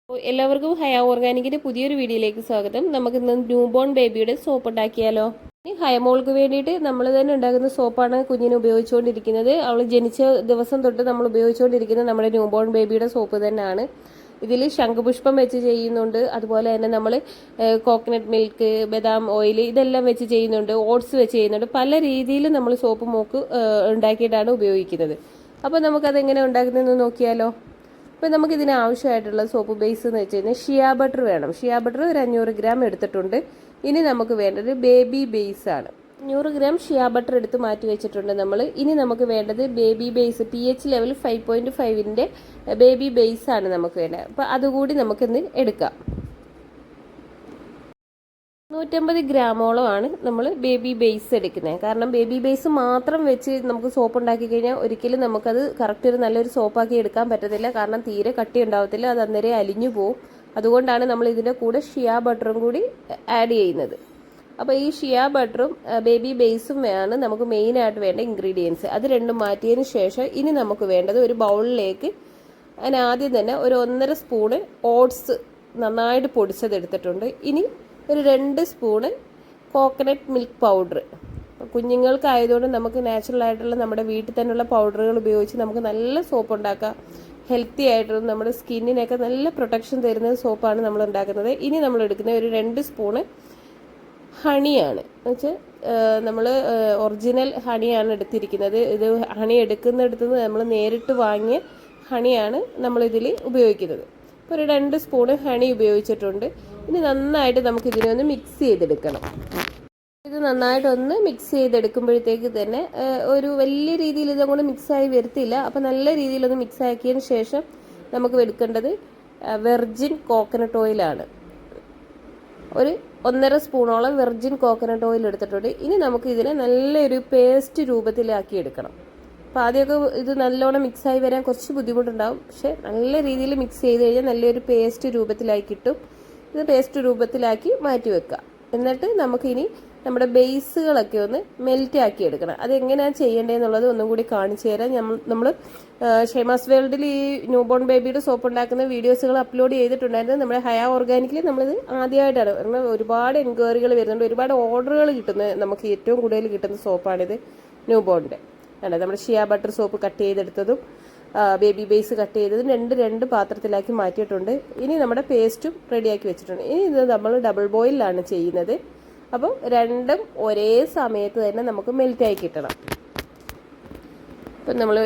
എല്ലാവർക്കും ഹയ ഓർഗാനിക്കിന്റെ പുതിയൊരു വീഡിയോയിലേക്ക് സ്വാഗതം. നമുക്ക് ഇന്ന് ന്യൂ ബോൺ ബേബിയുടെ സോപ്പ് ഉണ്ടാക്കിയാലോ. ഹയമോൾക്ക് വേണ്ടിയിട്ട് നമ്മൾ തന്നെ ഉണ്ടാക്കുന്ന സോപ്പാണ് കുഞ്ഞിന് ഉപയോഗിച്ചുകൊണ്ടിരിക്കുന്നത്. അവൾ ജനിച്ച ദിവസം തൊട്ട് നമ്മൾ ഉപയോഗിച്ചുകൊണ്ടിരിക്കുന്നത് നമ്മുടെ ന്യൂ ബോൺ ബേബിയുടെ സോപ്പ് തന്നെയാണ്. ഇതിൽ ശംഖുപുഷ്പം വെച്ച് ചെയ്യുന്നുണ്ട്, അതുപോലെ തന്നെ നമ്മൾ കോക്കനട്ട് മിൽക്ക്, ബദാം ഓയിൽ ഇതെല്ലാം വെച്ച് ചെയ്യുന്നുണ്ട്, ഓട്സ് വെച്ച് ചെയ്യുന്നുണ്ട്. പല രീതിയിൽ നമ്മൾ സോപ്പ് മോക്ക് ഉണ്ടാക്കിയിട്ടാണ് ഉപയോഗിക്കുന്നത്. അപ്പോൾ നമുക്കതെങ്ങനെ ഉണ്ടാക്കുന്നതെന്ന് നോക്കിയാലോ. അപ്പോൾ നമുക്ക് ഇതിന് ആവശ്യമായിട്ടുള്ള സോപ്പ് ബേസ് എന്ന് വെച്ച് കഴിഞ്ഞാൽ ഷിയ ബട്ടർ വേണം. ഷിയ ബട്ടർ ഒരു 500 ഗ്രാം എടുത്തിട്ടുണ്ട്. ഇനി നമുക്ക് വേണ്ടത് ബേബി ബേസ് ആണ്. 500 ഗ്രാം ഷിയ ബട്ടർ എടുത്ത് മാറ്റി വെച്ചിട്ടുണ്ട് നമ്മൾ. ഇനി നമുക്ക് വേണ്ടത് ബേബി ബേസ്, pH ലെവൽ 5.5ന്റെ ബേബി ബേസ് ആണ് നമുക്ക് വേണ്ടത്. അപ്പോൾ അതുകൂടി നമുക്കിന്ന് എടുക്കാം. 150 ഗ്രാമോളമാണ് നമ്മൾ ബേബി ബേസ് എടുക്കുന്നത്. കാരണം ബേബി ബേസ് മാത്രം വെച്ച് നമുക്ക് സോപ്പ് ഉണ്ടാക്കി കഴിഞ്ഞാൽ ഒരിക്കലും നമുക്കത് കറക്റ്റ് ഒരു നല്ലൊരു സോപ്പാക്കി എടുക്കാൻ പറ്റത്തില്ല. കാരണം തീരെ കട്ടി ഉണ്ടാവത്തില്ല, അത് അന്നേരം അലിഞ്ഞു പോവും. അതുകൊണ്ടാണ് നമ്മൾ ഇതിൻ്റെ കൂടെ ഷിയ ബട്ടറും കൂടി ആഡ് ചെയ്യുന്നത്. അപ്പോൾ ഈ ഷിയ ബട്ടറും ബേബി ബേസും ആണ് നമുക്ക് മെയിനായിട്ട് വേണ്ട ഇൻഗ്രീഡിയൻസ്. അത് രണ്ടും മാറ്റിയതിന് ശേഷം ഇനി നമുക്ക് വേണ്ടത് ഒരു ബൗളിലേക്ക് അതിനാദ്യം തന്നെ ഒരു 1.5 സ്പൂണ് ഓട്സ് നന്നായിട്ട് പൊടിച്ചതെടുത്തിട്ടുണ്ട്. ഇനി ഒരു 2 സ്പൂണ് കോക്കനട്ട് മിൽക്ക് പൗഡർ. കുഞ്ഞുങ്ങൾക്കായതുകൊണ്ട് നമുക്ക് നാച്ചുറൽ ആയിട്ടുള്ള നമ്മുടെ വീട്ടിൽ തന്നെയുള്ള പൗഡറുകൾ ഉപയോഗിച്ച് നമുക്ക് നല്ല സോപ്പ് ഉണ്ടാക്കാം. ഹെൽത്തി ആയിട്ടുള്ള നമ്മുടെ സ്കിന്നിനൊക്കെ നല്ല പ്രൊട്ടക്ഷൻ തരുന്ന സോപ്പാണ് നമ്മൾ ഉണ്ടാക്കുന്നത്. ഇനി നമ്മൾ എടുക്കുന്ന ഒരു 2 സ്പൂണ് ഹണിയാണ്. എന്നുവെച്ചാൽ നമ്മൾ ഒറിജിനൽ ഹണിയാണ് എടുത്തിരിക്കുന്നത്. ഇത് ഹണി എടുക്കുന്നിടത്ത് നമ്മൾ നേരിട്ട് വാങ്ങിയ ഹണിയാണ് നമ്മളിതിൽ ഉപയോഗിക്കുന്നത്. ഇപ്പോൾ ഒരു 2 സ്പൂണ് ഹണി ഉപയോഗിച്ചിട്ടുണ്ട്. ഇനി നന്നായിട്ട് നമുക്ക് ഇതിനൊന്ന് മിക്സ് ചെയ്തെടുക്കണം. ഇത് നന്നായിട്ടൊന്ന് മിക്സ് ചെയ്തെടുക്കുമ്പോഴത്തേക്ക് തന്നെ ഒരു വലിയ രീതിയിൽ ഇതങ്ങോട്ട് മിക്സായി വരത്തില്ല. അപ്പോൾ നല്ല രീതിയിലൊന്ന് മിക്സ് ആക്കിയതിന് ശേഷം നമുക്ക് എടുക്കേണ്ടത് വെർജിൻ കോക്കനട്ട് ഓയിലാണ്. ഒരു 1.5 സ്പൂണോളം വെർജിൻ കോക്കനട്ട് ഓയിൽ എടുത്തിട്ടുണ്ട്. ഇനി നമുക്ക് ഇതിനെ നല്ലൊരു പേസ്റ്റ് രൂപത്തിലാക്കി എടുക്കണം. അപ്പോൾ ആദ്യമൊക്കെ ഇത് നല്ലോണം മിക്സായി വരാൻ കുറച്ച് ബുദ്ധിമുട്ടുണ്ടാവും. പക്ഷെ നല്ല രീതിയിൽ മിക്സ് ചെയ്ത് കഴിഞ്ഞാൽ നല്ലൊരു പേസ്റ്റ് രൂപത്തിലായി കിട്ടും. ഇത് പേസ്റ്റ് രൂപത്തിലാക്കി മാറ്റി വെക്കുക. എന്നിട്ട് നമുക്കിനി നമ്മുടെ ബേസുകളൊക്കെ ഒന്ന് മെൽറ്റ് ആക്കി എടുക്കണം. അതെങ്ങനെയാണ് ചെയ്യേണ്ടതെന്നുള്ളത് ഒന്നും കൂടി കാണിച്ചു തരാം. നമ്മൾ ഷെമാസ് വേൾഡിൽ ഈ ന്യൂ ബോൺ ബേബിയുടെ സോപ്പ് ഉണ്ടാക്കുന്ന വീഡിയോസുകൾ അപ്ലോഡ് ചെയ്തിട്ടുണ്ടായിരുന്നു. നമ്മുടെ ഹയ ഓർഗാനിക്കിൽ നമ്മളിത് ആദ്യമായിട്ടാണ്. കാരണം ഒരുപാട് എൻക്വയറികൾ വരുന്നുണ്ട്, ഒരുപാട് ഓർഡറുകൾ കിട്ടുന്ന നമുക്ക് ഏറ്റവും കൂടുതൽ കിട്ടുന്ന സോപ്പാണിത് ന്യൂ ബോണിൻ്റെ. അല്ല, നമ്മുടെ ഷിയ ബട്ടർ സോപ്പ് കട്ട് ചെയ്തെടുത്തതും ബേബി ബേസ് കട്ട് ചെയ്തതും രണ്ട് പാത്രത്തിലാക്കി മാറ്റിയിട്ടുണ്ട്. ഇനി നമ്മുടെ പേസ്റ്റും റെഡിയാക്കി വെച്ചിട്ടുണ്ട്. ഇനി ഇത് നമ്മൾ ഡബിൾ ബോയിലാണ് ചെയ്യുന്നത്. അപ്പോൾ രണ്ടും ഒരേ സമയത്ത് തന്നെ നമുക്ക് മെൽറ്റായി കിട്ടണം. ഇപ്പം നമ്മൾ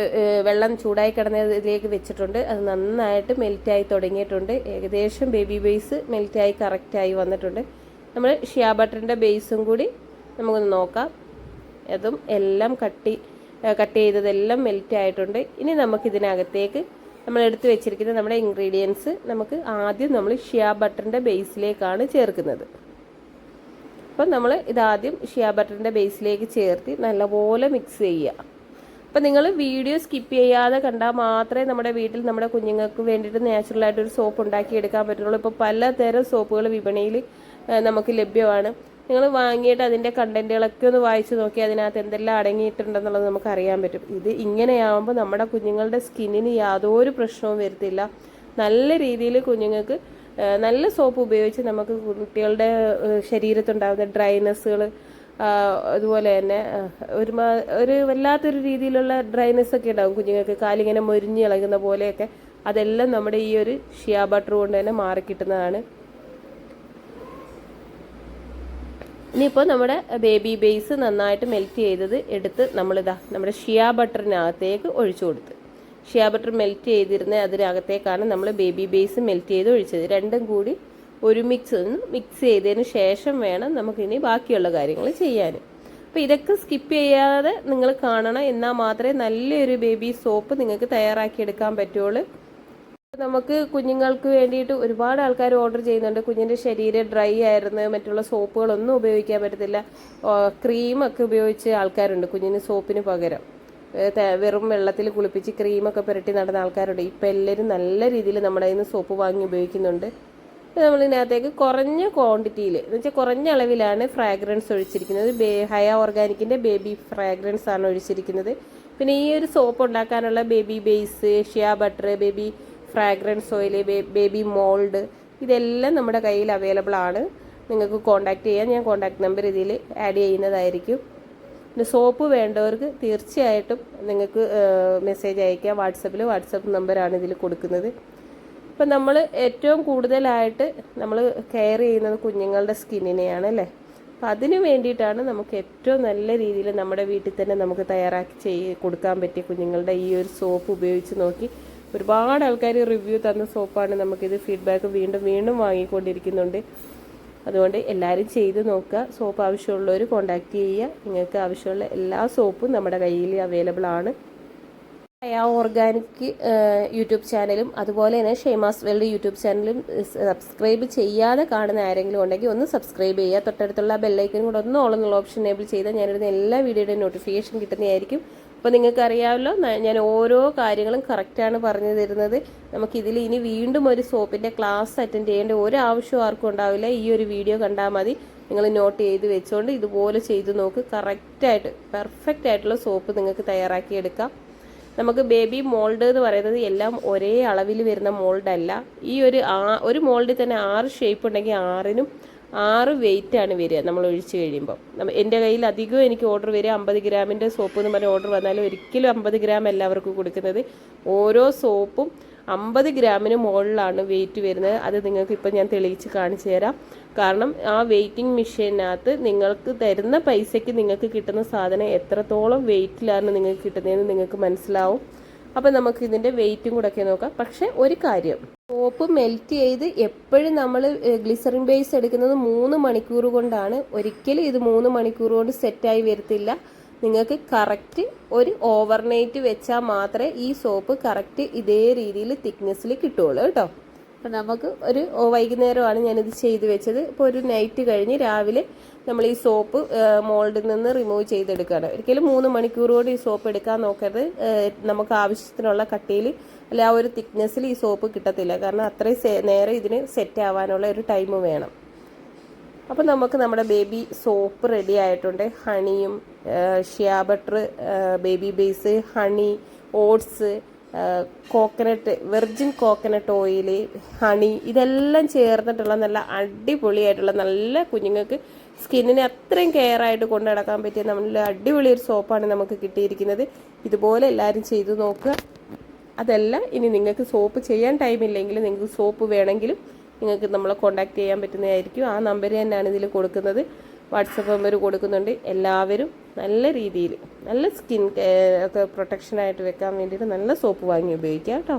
വെള്ളം ചൂടായി കിടന്നതിലേക്ക് വെച്ചിട്ടുണ്ട്. അത് നന്നായിട്ട് മെൽറ്റായി തുടങ്ങിയിട്ടുണ്ട്. ഏകദേശം ബേബി ബേസ് മെൽറ്റായി കറക്റ്റായി വന്നിട്ടുണ്ട്. നമ്മൾ ഷിയ ബട്ടറിൻ്റെ ബേസും കൂടി നമുക്കൊന്ന് നോക്കാം. അതും എല്ലാം കട്ട് ചെയ്തതെല്ലാം മെൽറ്റ് ആയിട്ടുണ്ട്. ഇനി നമുക്കിതിനകത്തേക്ക് നമ്മൾ എടുത്ത് വെച്ചിരിക്കുന്ന നമ്മുടെ ഇൻഗ്രീഡിയൻസ് നമുക്ക് ആദ്യം നമ്മൾ ഷിയ ബട്ടറിൻ്റെ ബേസിലേക്കാണ് ചേർക്കുന്നത്. അപ്പം നമ്മൾ ഇതാദ്യം ഷിയ ബട്ടറിൻ്റെ ബേസിലേക്ക് ചേർത്ത് നല്ലപോലെ മിക്സ് ചെയ്യുക. അപ്പം നിങ്ങൾ വീഡിയോ സ്കിപ്പ് ചെയ്യാതെ കണ്ടാൽ മാത്രമേ നമ്മുടെ വീട്ടിൽ നമ്മുടെ കുഞ്ഞുങ്ങൾക്ക് വേണ്ടിയിട്ട് നാച്ചുറലായിട്ടൊരു സോപ്പ് ഉണ്ടാക്കിയെടുക്കാൻ പറ്റുള്ളൂ. ഇപ്പോൾ പലതരം സോപ്പുകൾ വിപണിയിൽ നമുക്ക് ലഭ്യമാണ്. നിങ്ങൾ വാങ്ങിയിട്ട് അതിൻ്റെ കണ്ടൻറ്റുകളൊക്കെ ഒന്ന് വായിച്ച് നോക്കി അതിനകത്ത് എന്തെല്ലാം അടങ്ങിയിട്ടുണ്ടെന്നുള്ളത് നമുക്ക് അറിയാൻ പറ്റും. ഇത് ഇങ്ങനെയാകുമ്പോൾ നമ്മുടെ കുഞ്ഞുങ്ങളുടെ സ്കിന്നിന് യാതൊരു പ്രശ്നവും വരുത്തില്ല. നല്ല രീതിയിൽ കുഞ്ഞുങ്ങൾക്ക് നല്ല സോപ്പ് ഉപയോഗിച്ച് നമുക്ക് കുട്ടികളുടെ ശരീരത്തുണ്ടാകുന്ന ഡ്രൈനെസ്സുകൾ, അതുപോലെ തന്നെ ഒരു വല്ലാത്തൊരു രീതിയിലുള്ള ഡ്രൈനെസ് ഒക്കെ ഉണ്ടാകും കുഞ്ഞുങ്ങൾക്ക്, കാലിങ്ങനെ മൊരിഞ്ഞ് ഇളകുന്ന പോലെയൊക്കെ, അതെല്ലാം നമ്മുടെ ഈ ഒരു ഷിയ ബട്ടർ കൊണ്ട് തന്നെ മാറിക്കിട്ടുന്നതാണ്. ഇനിയിപ്പോൾ നമ്മുടെ ബേബി ബേസ് നന്നായിട്ട് മെൽറ്റ് ചെയ്തത് എടുത്ത് നമ്മളിതാ നമ്മുടെ ഷിയ ബട്ടറിനകത്തേക്ക് ഒഴിച്ചു കൊടുത്ത്, ഷിയ ബട്ടർ മെൽറ്റ് ചെയ്തിരുന്ന അതിനകത്തേക്കാണ് നമ്മൾ ബേബി ബേസ് മെൽറ്റ് ചെയ്ത് ഒഴിച്ചത്. രണ്ടും കൂടി ഒരു മിക്സ് ചെയ്തതിന് ശേഷം വേണം നമുക്കിനി ബാക്കിയുള്ള കാര്യങ്ങൾ ചെയ്യാൻ. അപ്പോൾ ഇതൊക്കെ സ്കിപ്പ് ചെയ്യാതെ നിങ്ങൾ കാണണം. എന്നാൽ മാത്രമേ നല്ലൊരു ബേബി സോപ്പ് നിങ്ങൾക്ക് തയ്യാറാക്കിയെടുക്കാൻ പറ്റുള്ളൂ. നമുക്ക് കുഞ്ഞുങ്ങൾക്ക് വേണ്ടിയിട്ട് ഒരുപാട് ആൾക്കാർ ഓർഡർ ചെയ്യുന്നുണ്ട്. കുഞ്ഞിൻ്റെ ശരീരം ഡ്രൈ ആയിരുന്നു, മറ്റുള്ള സോപ്പുകളൊന്നും ഉപയോഗിക്കാൻ പറ്റത്തില്ല, ക്രീമൊക്കെ ഉപയോഗിച്ച് ആൾക്കാരുണ്ട് കുഞ്ഞിന് സോപ്പിന് പകരം. വെറും വെള്ളത്തിൽ കുളിപ്പിച്ച് ക്രീമൊക്കെ പുരട്ടി നടന്ന ആൾക്കാരുണ്ട്. ഇപ്പം എല്ലാവരും നല്ല രീതിയിൽ നമ്മുടെ കയ്യിൽ നിന്ന് സോപ്പ് വാങ്ങി ഉപയോഗിക്കുന്നുണ്ട്. നമ്മളിതിനകത്തേക്ക് കുറഞ്ഞ ക്വാണ്ടിറ്റിയിൽ എന്ന് വെച്ചാൽ കുറഞ്ഞ അളവിലാണ് ഫ്രാഗ്രൻസ് ഒഴിച്ചിരിക്കുന്നത്. ഹയ ഓർഗാനിക്കിൻ്റെ ബേബി ഫ്രാഗ്രൻസ് ആണ് ഒഴിച്ചിരിക്കുന്നത്. പിന്നെ ഈ ഒരു സോപ്പ് ഉണ്ടാക്കാനുള്ള ബേബി ബേസ്, ഷിയ butter, baby fragrance oil, baby mould, ഇതെല്ലാം നമ്മുടെ കയ്യിൽ അവൈലബിൾ ആണ്. നിങ്ങൾക്ക് കോൺടാക്ട് ചെയ്യാം. ഞാൻ കോൺടാക്ട് നമ്പർ ഇതിൽ ആഡ് ചെയ്യുന്നതായിരിക്കും. പിന്നെ സോപ്പ് വേണ്ടവർക്ക് തീർച്ചയായിട്ടും നിങ്ങൾക്ക് മെസ്സേജ് അയക്കാം. വാട്സപ്പ് നമ്പറാണ് ഇതിൽ കൊടുക്കുന്നത്. ഇപ്പം നമ്മൾ ഏറ്റവും കൂടുതലായിട്ട് നമ്മൾ കെയർ ചെയ്യുന്നത് കുഞ്ഞുങ്ങളുടെ സ്കിന്നിനെയാണ് അല്ലേ. അപ്പം അതിന് വേണ്ടിയിട്ടാണ് നമുക്ക് ഏറ്റവും നല്ല രീതിയിൽ നമ്മുടെ വീട്ടിൽ തന്നെ നമുക്ക് തയ്യാറാക്കി കൊടുക്കാൻ പറ്റിയ കുഞ്ഞുങ്ങളുടെ ഈ ഒരു സോപ്പ് ഉപയോഗിച്ച് നോക്കി ഒരുപാട് ആൾക്കാർ റിവ്യൂ തന്ന സോപ്പാണ്. നമുക്കിത് ഫീഡ്ബാക്ക് വീണ്ടും വാങ്ങിക്കൊണ്ടിരിക്കുന്നുണ്ട്. അതുകൊണ്ട് എല്ലാവരും ചെയ്ത് നോക്കുക. സോപ്പ് ആവശ്യമുള്ളവർ കോൺടാക്റ്റ് ചെയ്യുക. നിങ്ങൾക്ക് ആവശ്യമുള്ള എല്ലാ സോപ്പും നമ്മുടെ കയ്യിൽ അവൈലബിൾ ആണ്. ഓർഗാനിക് യൂട്യൂബ് ചാനലും അതുപോലെ തന്നെ ഷെയ്മാസ് വേൾഡ് യൂട്യൂബ് ചാനലും സബ്സ്ക്രൈബ് ചെയ്യാതെ കാണുന്ന ആരെങ്കിലും ഉണ്ടെങ്കിൽ ഒന്ന് സബ്സ്ക്രൈബ് ചെയ്യുക. തൊട്ടടുത്തുള്ള ബെല്ലൈക്കനും കൂടെ ഒന്ന് ഓൾ എന്നുള്ള ഓപ്ഷൻ എനേബിൾ ചെയ്താൽ ഞാനിടുന്ന എല്ലാ വീഡിയോയുടെയും നോട്ടിഫിക്കേഷൻ കിട്ടുന്നതായിരിക്കും. അപ്പോൾ നിങ്ങൾക്ക് അറിയാമല്ലോ, ഞാൻ ഓരോ കാര്യങ്ങളും കറക്റ്റാണ് പറഞ്ഞു തരുന്നത്. നമുക്കിതിൽ ഇനി വീണ്ടും ഒരു സോപ്പിൻ്റെ ക്ലാസ് അറ്റൻഡ് ചെയ്യേണ്ട ഒരു ആവശ്യം ആർക്കും ഉണ്ടാവില്ല. ഈ ഒരു വീഡിയോ കണ്ടാൽ മതി. നിങ്ങൾ നോട്ട് ചെയ്ത് വെച്ചുകൊണ്ട് ഇതുപോലെ ചെയ്ത് നോക്ക്. കറക്റ്റായിട്ട് പെർഫെക്റ്റ് ആയിട്ടുള്ള സോപ്പ് നിങ്ങൾക്ക് തയ്യാറാക്കിയെടുക്കാം. നമുക്ക് ബേബി മോൾഡ് എന്ന് പറയുന്നത് എല്ലാം ഒരേ അളവിൽ വരുന്ന മോൾഡല്ല. ഈ ഒരു മോൾഡിൽ തന്നെ 6 ഷേപ്പ് ഉണ്ടെങ്കിൽ 6നും 6 വെയിറ്റാണ് വരിക നമ്മൾ ഒഴിച്ച് കഴിയുമ്പോൾ. എൻ്റെ കയ്യിൽ അധികം എനിക്ക് ഓർഡർ വരിക 50 ഗ്രാമിൻ്റെ സോപ്പ് എന്ന് പറഞ്ഞ ഓർഡർ വന്നാലും ഒരിക്കലും 50 ഗ്രാം എല്ലാവർക്കും കൊടുക്കുന്നത്. ഓരോ സോപ്പും 50 ഗ്രാമിന് മുകളിലാണ് വെയിറ്റ് വരുന്നത്. അത് നിങ്ങൾക്ക് ഇപ്പം ഞാൻ തെളിയിച്ച് കാണിച്ചു തരാം. കാരണം ആ വെയിറ്റിംഗ് മെഷീനകത്ത് നിങ്ങൾക്ക് തരുന്ന പൈസയ്ക്ക് നിങ്ങൾക്ക് കിട്ടുന്ന സാധനം എത്രത്തോളം വെയിറ്റിലാണ് നിങ്ങൾക്ക് കിട്ടുന്നതെന്ന് നിങ്ങൾക്ക് മനസ്സിലാവും. അപ്പം നമുക്ക് ഇതിൻ്റെ വെയിറ്റും കൂടെ ഒക്കെ നോക്കാം. പക്ഷെ ഒരു കാര്യം, സോപ്പ് മെൽറ്റ് ചെയ്ത് എപ്പോഴും നമ്മൾ ഗ്ലിസറിൻ ബേസ് എടുക്കുന്നത് 3 മണിക്കൂർ കൊണ്ടാണ്. ഒരിക്കലും ഇത് 3 മണിക്കൂർ കൊണ്ട് സെറ്റായി വരത്തില്ല. നിങ്ങൾക്ക് കറക്റ്റ് ഒരു ഓവർനൈറ്റ് വെച്ചാൽ മാത്രമേ ഈ സോപ്പ് കറക്റ്റ് ഇതേ രീതിയിൽ തിക്നെസ്സിൽ കിട്ടുള്ളൂ കേട്ടോ. അപ്പം നമുക്ക് ഒരു വൈകുന്നേരമാണ് ഞാനിത് ചെയ്ത് വെച്ചത്. ഇപ്പോൾ ഒരു നൈറ്റ് കഴിഞ്ഞ് രാവിലെ നമ്മൾ ഈ സോപ്പ് മോൾഡിൽ നിന്ന് റിമൂവ് ചെയ്തെടുക്കുകയാണ്. ഒരിക്കലും 3 മണിക്കൂർ കൊണ്ട് ഈ സോപ്പ് എടുക്കാൻ നോക്കരുത്. നമുക്ക് ആവശ്യത്തിനുള്ള കട്ടിയിൽ അല്ല ആ ഒരു തിക്നെസ്സിൽ ഈ സോപ്പ് കിട്ടത്തില്ല. കാരണം അത്രയും നേരം ഇതിന് സെറ്റ് ആവാനുള്ള ഒരു ടൈം വേണം. അപ്പോൾ നമുക്ക് നമ്മുടെ ബേബി സോപ്പ് റെഡി ആയിട്ടുണ്ട്. ഹണിയും shea butter, baby base, honey, oats, coconut, virgin coconut oil, honey, ഇതെല്ലാം ചേർന്നിട്ടുള്ള നല്ല അടിപൊളിയായിട്ടുള്ള നല്ല കുഞ്ഞുങ്ങൾക്ക് സ്കിന്നിനെ അത്രയും കെയർ ആയിട്ട് കൊണ്ടു നടക്കാൻ പറ്റിയ നല്ല അടിപൊളി ഒരു സോപ്പാണ് നമുക്ക് കിട്ടിയിരിക്കുന്നത്. ഇതുപോലെ എല്ലാവരും ചെയ്തു നോക്കുക. അതല്ല ഇനി നിങ്ങൾക്ക് സോപ്പ് ചെയ്യാൻ ടൈമില്ലെങ്കിൽ നിങ്ങൾക്ക് സോപ്പ് വേണമെങ്കിലും നിങ്ങൾക്ക് നമ്മളെ കോൺടാക്ട് ചെയ്യാൻ പറ്റുന്നതായിരിക്കും. ആ നമ്പർ തന്നെയാണ് ഇതിൽ കൊടുക്കുന്നത്. വാട്സപ്പ് നമ്പർ കൊടുക്കുന്നുണ്ട്. എല്ലാവരും നല്ല രീതിയിൽ നല്ല സ്കിൻ ഒക്കെ പ്രൊട്ടക്ഷനായിട്ട് വെക്കാൻ വേണ്ടിയിട്ട് നല്ല സോപ്പ് വാങ്ങി ഉപയോഗിക്കുക കേട്ടോ.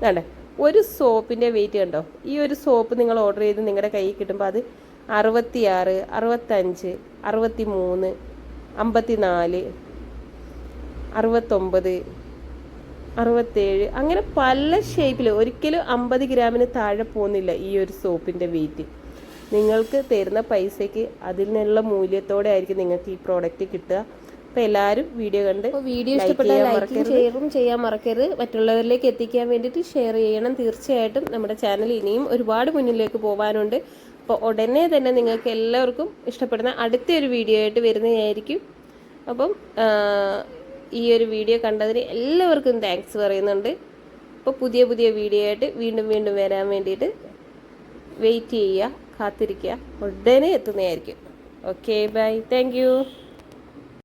വേണ്ടേ ഒരു സോപ്പിൻ്റെ വെയിറ്റ് കണ്ടോ. ഈ ഒരു സോപ്പ് നിങ്ങൾ ഓർഡർ ചെയ്ത് നിങ്ങളുടെ കയ്യിൽ കിട്ടുമ്പോൾ അത് 66, 65, 63, 54, 69, 67 അങ്ങനെ പല ഷേപ്പിൽ. ഒരിക്കലും 50 ഗ്രാമിന് താഴെ പോകുന്നില്ല ഈ ഒരു സോപ്പിൻ്റെ വെയിറ്റ്. നിങ്ങൾക്ക് തരുന്ന പൈസയ്ക്ക് അതിനുള്ള മൂല്യത്തോടെ ആയിരിക്കും നിങ്ങൾക്ക് ഈ പ്രോഡക്റ്റ് കിട്ടുക. അപ്പോൾ എല്ലാവരും വീഡിയോ കണ്ട് വീഡിയോ ഇഷ്ടപ്പെട്ടാൽ ലൈക്കും ഷെയറും ചെയ്യാൻ മറക്കരുത്. മറ്റുള്ളവരിലേക്ക് എത്തിക്കാൻ വേണ്ടിയിട്ട് ഷെയർ ചെയ്യണം. തീർച്ചയായിട്ടും നമ്മുടെ ചാനൽ ഇനിയും ഒരുപാട് മുന്നിലേക്ക് പോകാനുണ്ട്. അപ്പോൾ ഉടനെ തന്നെ നിങ്ങൾക്ക് എല്ലാവർക്കും ഇഷ്ടപ്പെടുന്ന അടുത്തൊരു വീഡിയോ ആയിട്ട് വരുന്നതായിരിക്കും. അപ്പം ഈ ഒരു വീഡിയോ കണ്ടതിന് എല്ലാവർക്കും താങ്ക്സ് പറയുന്നുണ്ട്. അപ്പോൾ പുതിയ വീഡിയോ ആയിട്ട് വീണ്ടും വരാൻ വേണ്ടിയിട്ട് വെയിറ്റ് ചെയ്യുക, കാത്തിരിക്കുക. ഉടനെ എത്തുന്നതായിരിക്കും. Okay, bye, thank U.